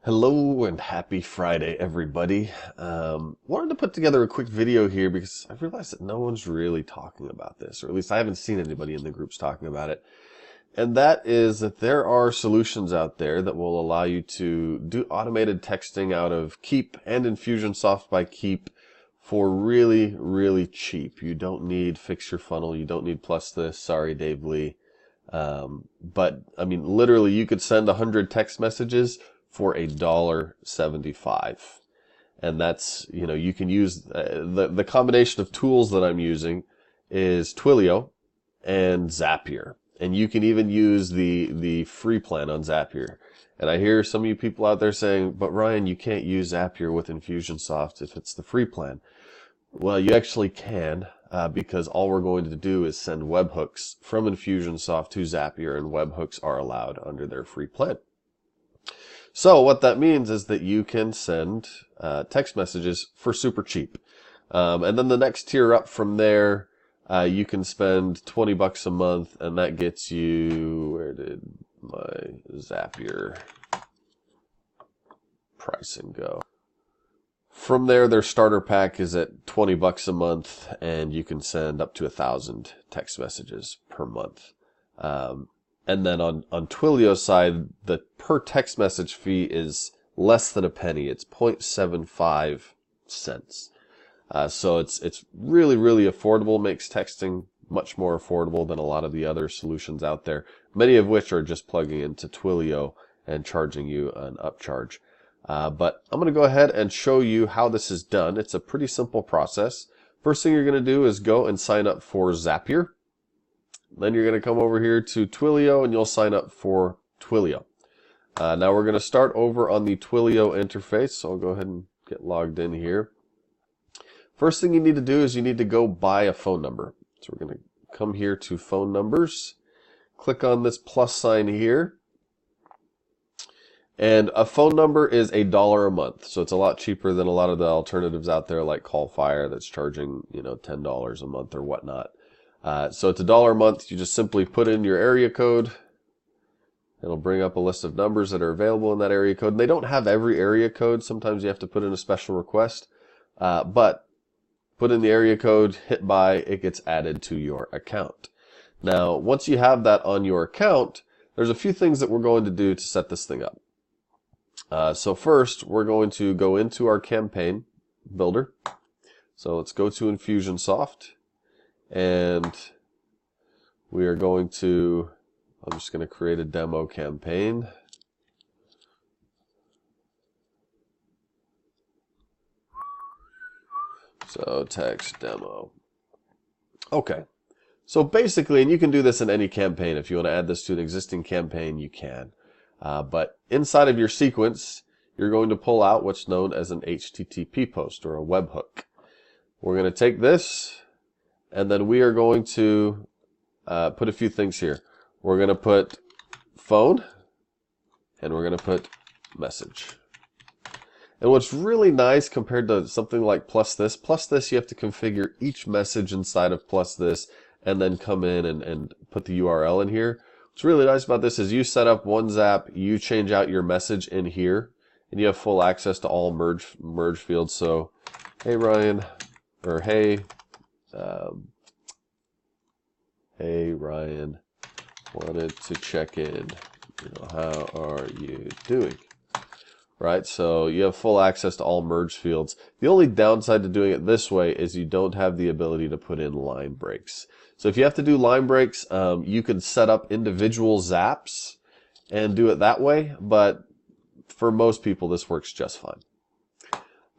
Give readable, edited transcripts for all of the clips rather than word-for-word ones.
Hello and happy Friday, everybody. Wanted to put together a quick video here because I realized that no one's really talking about this, or at least I haven't seen anybody in the groups talking about it. And that is that there are solutions out there that will allow you to do automated texting out of Keap and Infusionsoft by Keap for really, really cheap. You don't need Fix Your Funnel. You don't need Plus This. Sorry, Dave Lee. But I mean, literally, you could send 100 text messages for $1.75, and that's, you can use the combination of tools that I'm using is Twilio and Zapier, and you can even use the free plan on Zapier. And I hear some of you people out there saying, but Ryan, you can't use Zapier with Infusionsoft if it's the free plan. Well, you actually can, because all we're going to do is send webhooks from Infusionsoft to Zapier, and webhooks are allowed under their free plan. So what that means is that you can send text messages for super cheap. And then the next tier up from there, you can spend $20 a month, and that gets you, where did my Zapier pricing go? From there, their starter pack is at $20 a month, and you can send up to 1,000 text messages per month. And then on Twilio's side, the per text message fee is less than a penny. It's 0.75 cents. So it's really, really affordable, makes texting much more affordable than a lot of the other solutions out there, many of which are just plugging into Twilio and charging you an upcharge. But I'm going to go ahead and show you how this is done. It's a pretty simple process. First thing you're going to do is go and sign up for Zapier. Then you're going to come over here to Twilio and you'll sign up for Twilio. Now we're going to start over on the Twilio interface, so I'll go ahead and get logged in here. First thing you need to do is you need to go buy a phone number. So we're going to come here to phone numbers, click on this plus sign here, and a phone number is $1 a month. So it's a lot cheaper than a lot of the alternatives out there like CallFire that's charging, $10 a month or whatnot. So it's $1 a month. You just simply put in your area code. It'll bring up a list of numbers that are available in that area code. And they don't have every area code. Sometimes you have to put in a special request. But put in the area code, hit buy, it gets added to your account. Now, once you have that on your account, there's a few things that we're going to do to set this thing up. So first, we're going to go into our campaign builder. So let's go to Infusionsoft. And we are going to, I'm just going to create a demo campaign. So text demo. Okay. So basically, and you can do this in any campaign. If you want to add this to an existing campaign, you can. But inside of your sequence, you're going to pull out what's known as an HTTP post or a webhook. We're going to take this, and then we are going to put a few things here. We're going to put phone, and we're going to put message. And what's really nice compared to something like Plus This you have to configure each message inside of Plus This and then come in and put the URL in here. What's really nice about this is you set up one Zap, you change out your message in here, and you have full access to all merge fields. So, hey Ryan, or hey, hey Ryan, wanted to check in. How are you doing? Right, so you have full access to all merge fields. The only downside to doing it this way is you don't have the ability to put in line breaks. So if you have to do line breaks, you could set up individual zaps and do it that way, but for most people this works just fine.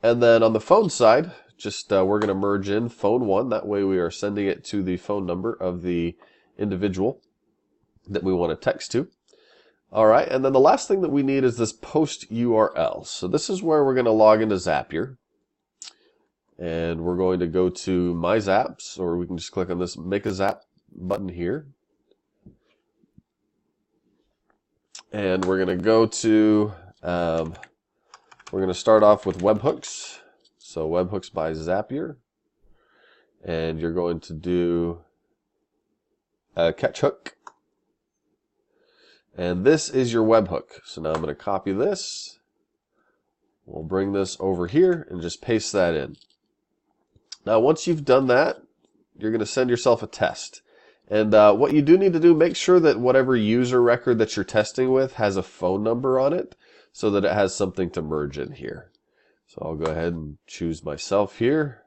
And then on the phone side, just we're going to merge in phone 1. That way we are sending it to the phone number of the individual that we want to text to. All right, and then the last thing that we need is this post URL. So this is where we're going to log into Zapier. And we're going to go to My Zaps, or we can just click on this Make a Zap button here. And we're going to go to, we're going to start off with webhooks. So webhooks by Zapier. And you're going to do a catch hook. And this is your webhook. So now I'm going to copy this, We'll bring this over here and just paste that in. Now, once you've done that, you're going to send yourself a test. And what you do need to do, make sure that whatever user record that you're testing with has a phone number on it so that it has something to merge in here. So I'll go ahead and choose myself here.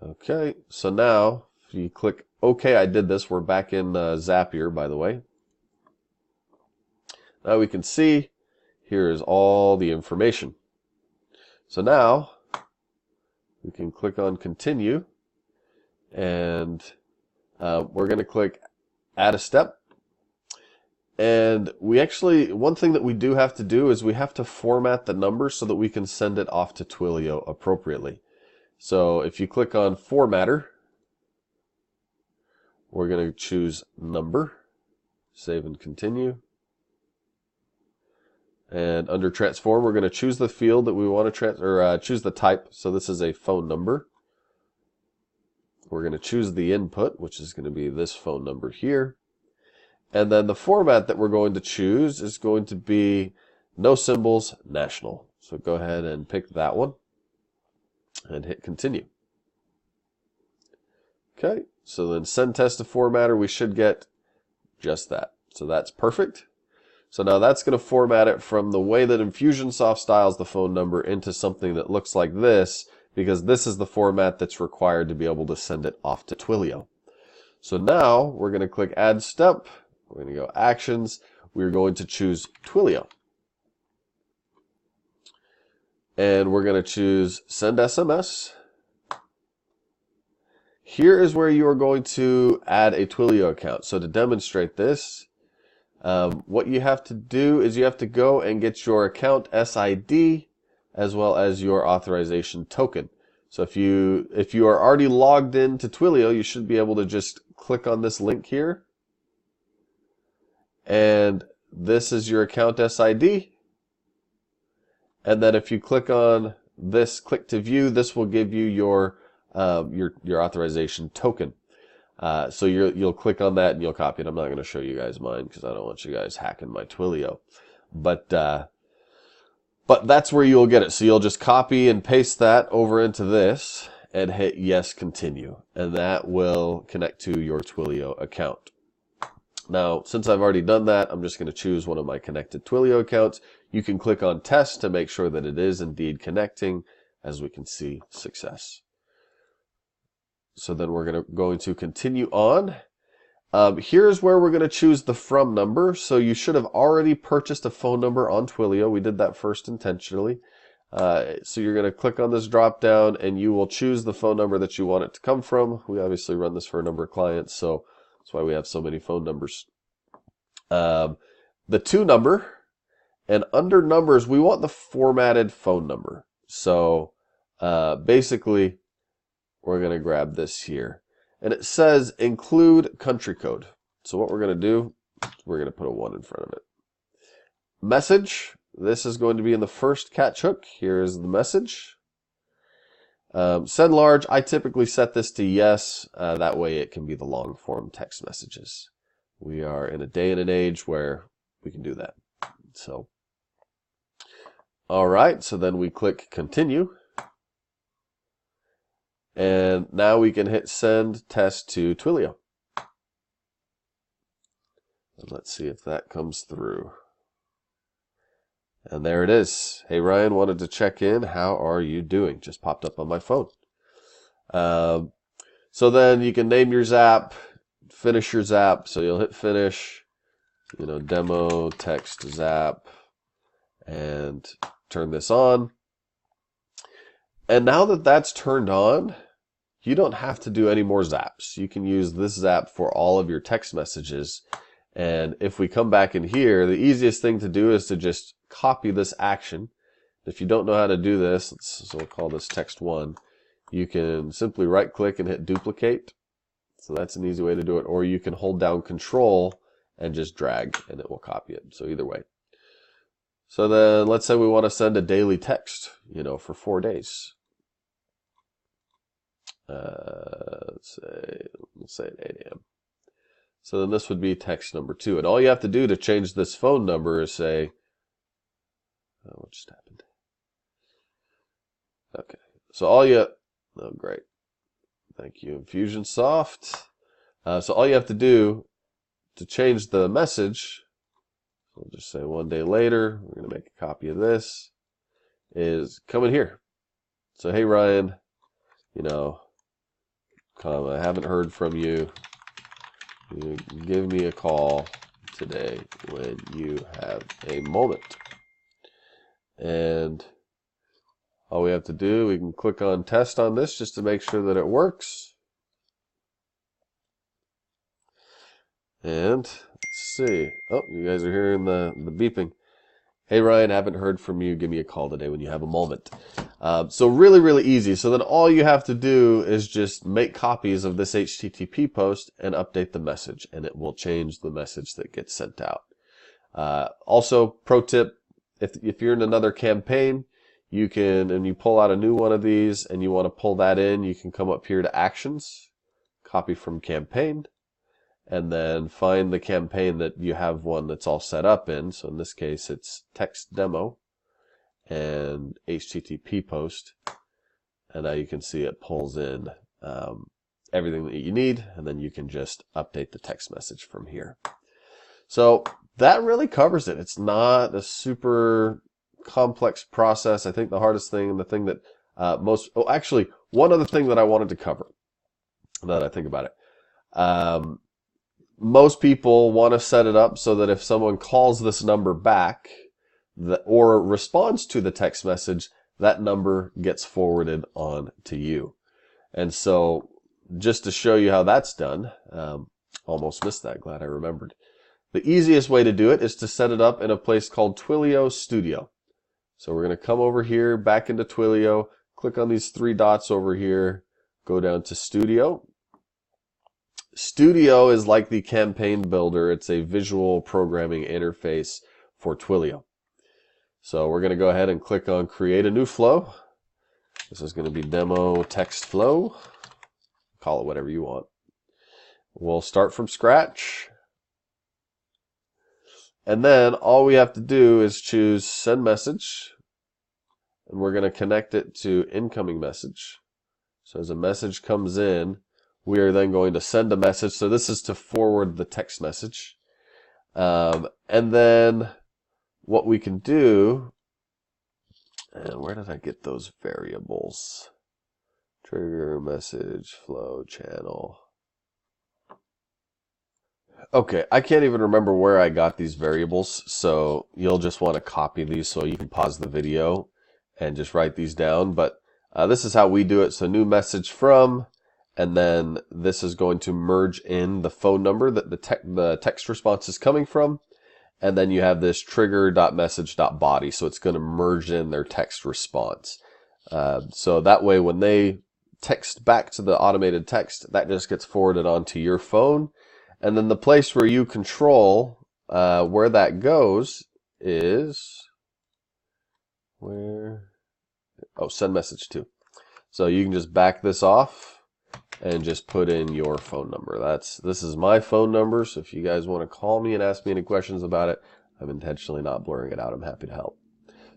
Okay, so now if you click OK, I did this. We're back in Zapier, by the way. Now we can see here is all the information. So now we can click on Continue, and we're going to click Add a Step. And we actually, one thing that we do have to do is we have to format the number so that we can send it off to Twilio appropriately. So if you click on Formatter, we're going to choose Number, save and continue. And under Transform, we're going to choose the field that we want to choose the type. So this is a phone number. We're going to choose the input, which is going to be this phone number here. And then the format that we're going to choose is going to be no symbols, national. So go ahead and pick that one and hit Continue. Okay, so then send test to formatter, we should get just that. So that's perfect. So now that's going to format it from the way that Infusionsoft styles the phone number into something that looks like this, because this is the format that's required to be able to send it off to Twilio. So now we're going to click Add Step. We're going to go Actions. We're going to choose Twilio. And we're going to choose Send SMS. Here is where you are going to add a Twilio account. So to demonstrate this, what you have to do is you have to go and get your account SID as well as your authorization token. So if you are already logged into Twilio, you should be able to just click on this link here. And this is your account SID. And then if you click on this, click to view, this will give you your authorization token. So you'll click on that and you'll copy it. I'm not going to show you guys mine because I don't want you guys hacking my Twilio. But that's where you'll get it. So you'll just copy and paste that over into this and hit Yes, Continue. And that will connect to your Twilio account. Now, since I've already done that, I'm just going to choose one of my connected Twilio accounts. You can click on Test to make sure that it is indeed connecting. As we can see, success. So then we're going to continue on. Here's where we're going to choose the from number. So you should have already purchased a phone number on Twilio. We did that first intentionally. So you're going to click on this drop down and you will choose the phone number that you want it to come from. We obviously run this for a number of clients, so that's why we have so many phone numbers. The to number, and under numbers, we want the formatted phone number. So basically, we're going to grab this here. And it says include country code. So what we're going to do, we're going to put a 1 in front of it. Message, this is going to be in the first catch hook. Here is the message. Send large, I typically set this to yes. That way it can be the long form text messages. We are in a day and an age where we can do that. So, all right, so then we click continue. And now we can hit send test to Twilio. And let's see if that comes through. And there it is. Hey Ryan, wanted to check in. How are you doing? Just popped up on my phone. So then you can name your Zap, finish your Zap. So you'll hit finish, demo text Zap, and turn this on. And now that that's turned on, you don't have to do any more zaps. You can use this zap for all of your text messages. And if we come back in here, the easiest thing to do is to just copy this action. If you don't know how to do this, so we'll call this text 1. You can simply right click and hit duplicate. So that's an easy way to do it. Or you can hold down Control and just drag and it will copy it. So either way. So then let's say we want to send a daily text, for 4 days. Let's say at 8 a.m. So then this would be text number 2. And all you have to do to change this phone number is say, What just happened? Okay, so all you, oh great, thank you, Infusionsoft. So all you have to do to change the message, we'll just say 1 day later, we're going to make a copy of this, is come in here. So, hey Ryan, you know, I haven't heard from you. You give me a call today when you have a moment. And all we have to do, we can click on test on this just to make sure that it works. And let's see. Oh, you guys are hearing the beeping. Hey Ryan, haven't heard from you. Give me a call today when you have a moment. So really, really easy. So then all you have to do is just make copies of this HTTP post and update the message, and it will change the message that gets sent out. Also, pro tip, if you're in another campaign, you can, and you pull out a new one of these and you want to pull that in, you can come up here to Actions, copy from campaign, and then find the campaign that you have one that's all set up in. So in this case, it's text demo and HTTP post. And now you can see it pulls in everything that you need, and then you can just update the text message from here. So that really covers it. It's not a super complex process. I think the hardest thing, and the thing that actually, one other thing that I wanted to cover, now that I think about it. Most people want to set it up so that if someone calls this number back or responds to the text message, that number gets forwarded on to you. And so just to show you how that's done, almost missed that, glad I remembered. The easiest way to do it is to set it up in a place called Twilio Studio. So we're going to come over here, back into Twilio, click on these 3 dots over here, go down to Studio. Studio is like the campaign builder. It's a visual programming interface for Twilio. So we're going to go ahead and click on create a new flow. This is going to be demo text flow. Call it whatever you want. We'll start from scratch. And then all we have to do is choose send message. And we're going to connect it to incoming message. So as a message comes in, we are then going to send a message. So this is to forward the text message. And then what we can do, and where did I get those variables? Trigger, message, flow, channel. Okay, I can't even remember where I got these variables. So you'll just want to copy these so you can pause the video and just write these down. But this is how we do it. So new message from, and then this is going to merge in the phone number that the text response is coming from. And then you have this trigger.message.body. So it's going to merge in their text response. So that way when they text back to the automated text, that just gets forwarded onto your phone. And then the place where you control where that goes is send message to. So you can just back this off and just put in your phone number. This is my phone number, so if you guys want to call me and ask me any questions about it, I'm intentionally not blurring it out. I'm happy to help.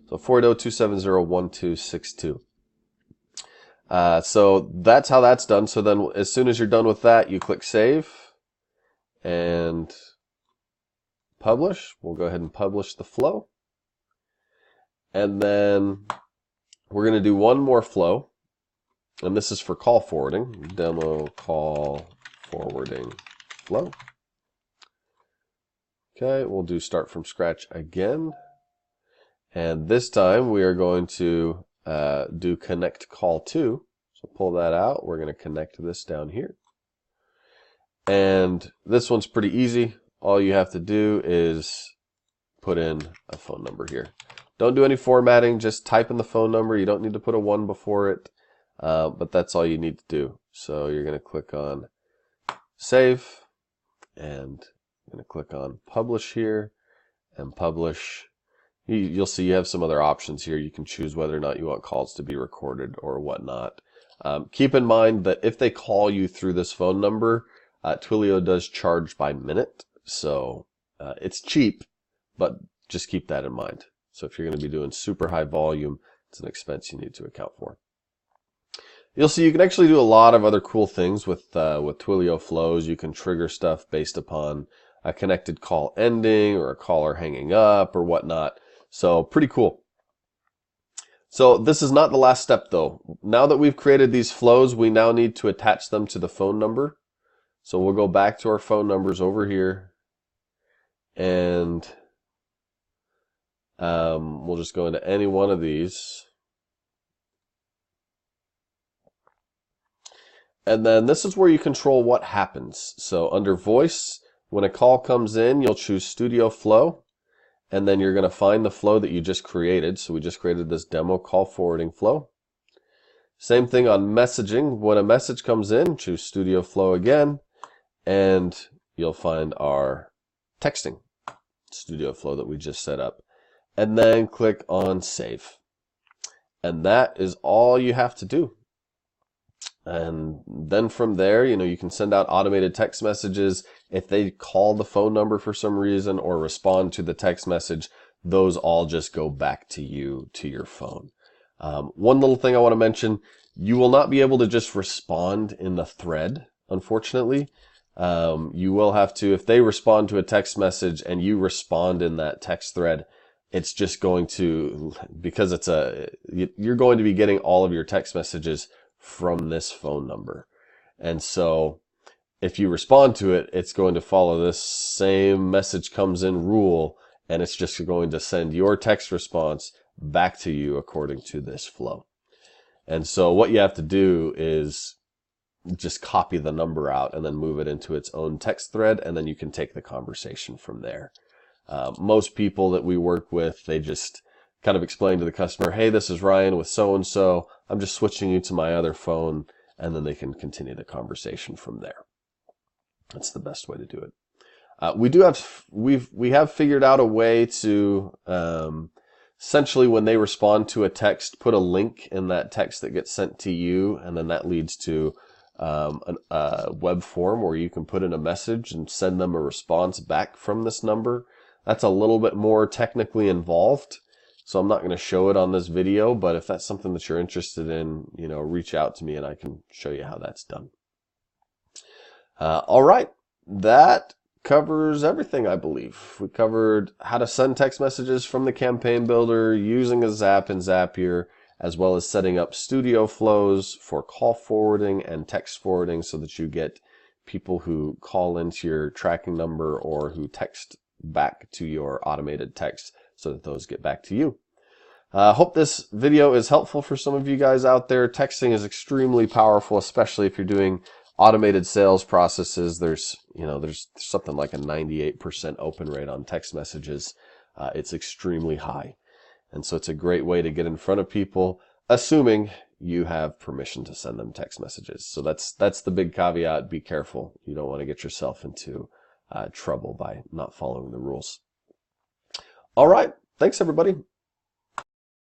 So 480-270-1262. So that's how that's done. So then as soon as you're done with that, you click save and publish. We'll go ahead and publish the flow. And then we're going to do one more flow. And this is for call forwarding, demo call forwarding flow. Okay, we'll do start from scratch again. And this time we are going to do connect call to. So pull that out. We're going to connect this down here. And this one's pretty easy. All you have to do is put in a phone number here. Don't do any formatting, just type in the phone number. You don't need to put a 1 before it. But that's all you need to do. So you're going to click on save, and I'm going to click on publish here and publish. You'll see you have some other options here. You can choose whether or not you want calls to be recorded or whatnot. Keep in mind that if they call you through this phone number, Twilio does charge by minute. So it's cheap, but just keep that in mind. So if you're going to be doing super high volume, it's an expense you need to account for. You'll see you can actually do a lot of other cool things with Twilio flows. You can trigger stuff based upon a connected call ending or a caller hanging up or whatnot. So pretty cool. So this is not the last step though. Now that we've created these flows, we now need to attach them to the phone number. So we'll go back to our phone numbers over here, and we'll just go into any one of these. And then this is where you control what happens. So under voice, when a call comes in, you'll choose Studio Flow, and then you're going to find the flow that you just created. So we just created this demo call forwarding flow. Same thing on messaging. When a message comes in, choose Studio Flow again, and you'll find our texting Studio Flow that we just set up. And then click on Save. And that is all you have to do. And then from there, you can send out automated text messages. If they call the phone number for some reason or respond to the text message, those all just go back to you, to your phone. One little thing I want to mention, you will not be able to just respond in the thread, unfortunately. You will have to, if they respond to a text message and you respond in that text thread, it's just going to, because you're going to be getting all of your text messages from this phone number. And so if you respond to it, it's going to follow this same message comes in rule, and it's just going to send your text response back to you according to this flow. And so what you have to do is just copy the number out and then move it into its own text thread, and then you can take the conversation from there. Most people that we work with, they just kind of explain to the customer, hey, this is Ryan with so-and-so. I'm just switching you to my other phone, and then they can continue the conversation from there. That's the best way to do it. We have figured out a way to essentially, when they respond to a text, put a link in that text that gets sent to you, and then that leads to a web form where you can put in a message and send them a response back from this number. That's a little bit more technically involved, so I'm not going to show it on this video, but if that's something that you're interested in, reach out to me and I can show you how that's done. All right, that covers everything, I believe. We covered how to send text messages from the campaign builder using a Zap in Zapier, as well as setting up studio flows for call forwarding and text forwarding so that you get people who call into your tracking number or who text back to your automated text so that those get back to you. Hope this video is helpful for some of you guys out there. Texting is extremely powerful, especially if you're doing automated sales processes. There's something like a 98% open rate on text messages. It's extremely high. And so it's a great way to get in front of people, assuming you have permission to send them text messages. So that's the big caveat. Be careful. You don't want to get yourself into trouble by not following the rules. All right. Thanks, everybody.